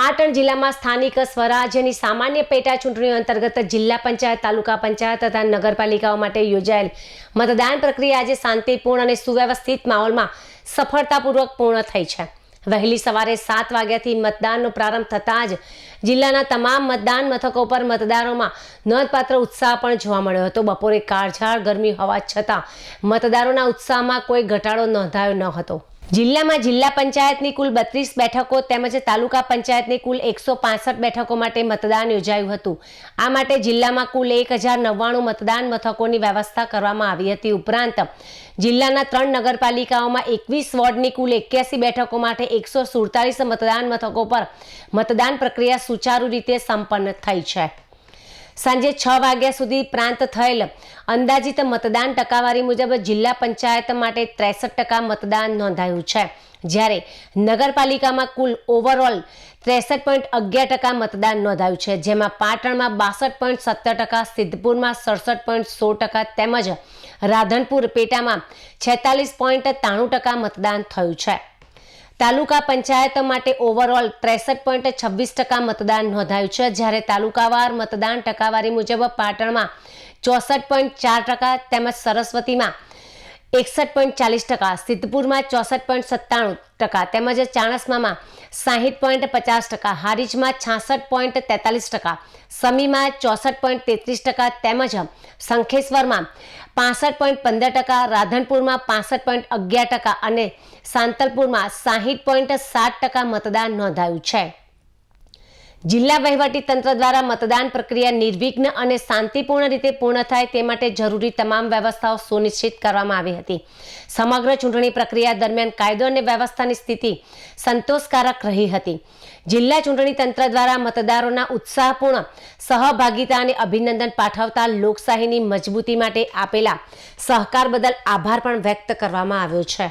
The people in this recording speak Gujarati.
પાટણ જિલ્લામાં સ્થાનિક સ્વરાજ્યની સામાન્ય પેટા ચૂંટણીઓ અંતર્ગત જિલ્લા પંચાયત, તાલુકા પંચાયત તથા નગરપાલિકાઓ માટે યોજાયેલ મતદાન પ્રક્રિયા આજે શાંતિપૂર્ણ અને સુવ્યવસ્થિત માહોલમાં સફળતાપૂર્વક પૂર્ણ થઈ છે। વહેલી સવારે 7 વાગ્યાથી મતદાનનો પ્રારંભ થતાં જ જિલ્લાના તમામ મતદાન મથકો પર મતદારોમાં નોંધપાત્ર ઉત્સાહ પણ જોવા મળ્યો હતો। બપોરે કાળઝાળ ગરમી હોવા છતાં મતદારોના ઉત્સાહમાં કોઈ ઘટાડો નોંધાયો ન હતો। જિલ્લામાં જિલ્લા પંચાયતની કુલ 32 બેઠકો તેમજ તાલુકા પંચાયતની કુલ 165 બેઠકો માટે મતદાન યોજાયું હતું। આ માટે જિલ્લામાં કુલ 1099 મતદાન મથકોની વ્યવસ્થા કરવામાં આવી હતી। ઉપરાંત જિલ્લાના 3 નગરપાલિકાઓમાં 21 વોર્ડની કુલ 81 બેઠકો માટે 147 મતદાન મથકો પર મતદાન પ્રક્રિયા સુચારુ રીતે સંપન્ન થઈ છે। સાંજે 6 વાગ્યા સુધી પ્રાંત થયેલ અંદાજિત મતદાન ટકાવારી મુજબ જિલ્લા પંચાયત માટે 63% મતદાન નોંધાયું છે, જ્યારે નગરપાલિકામાં કુલ ઓવરઓલ 63.11% મતદાન નોંધાયું છે, જેમાં પાટણમાં 62.17%, સિદ્ધપુરમાં 67.16% તેમજ રાધનપુર પેટામાં 46.93% મતદાન થયું છે। તાલુકા પંચાયત માટે ઓવરઓલ 63.26% મતદાન નોંધાયું છે, જ્યારે તાલુકાવાર મતદાન ટકાવારી મુજબ પાટણમાં 64.4% તેમજ સરસ્વતીમાં 61.40%, સિદ્ધપુરમાં 64.97% તેમજ ચાણસ્મામાં 60.50%, હારીજમાં 66.43%, સમીમાં 64.33% તેમજ શંખેશ્વરમાં 65.15%, રાધનપુરમાં 65.11% અને સાંતલપુરમાં 60.7% મતદાન નોંધાયું છે। જિલ્લા વહીવટી તંત્ર દ્વારા મતદાન પ્રક્રિયા નિર્વિઘ્ન અને શાંતિપૂર્ણ રીતે પૂર્ણ થાય તે માટે જરૂરી તમામ વ્યવસ્થાઓ સુનિશ્ચિત કરવામાં આવી હતી। સમગ્ર ચૂંટણી પ્રક્રિયા દરમિયાન કાયદો અને વ્યવસ્થાની સ્થિતિ સંતોષકારક રહી હતી। જિલ્લા ચૂંટણી તંત્ર દ્વારા મતદારોના ઉત્સાહપૂર્ણ સહભાગિતા અને અભિનંદન પાઠવતા લોકશાહીની મજબૂતી માટે આપેલા સહકાર બદલ આભાર પણ વ્યક્ત કરવામાં આવ્યો છે।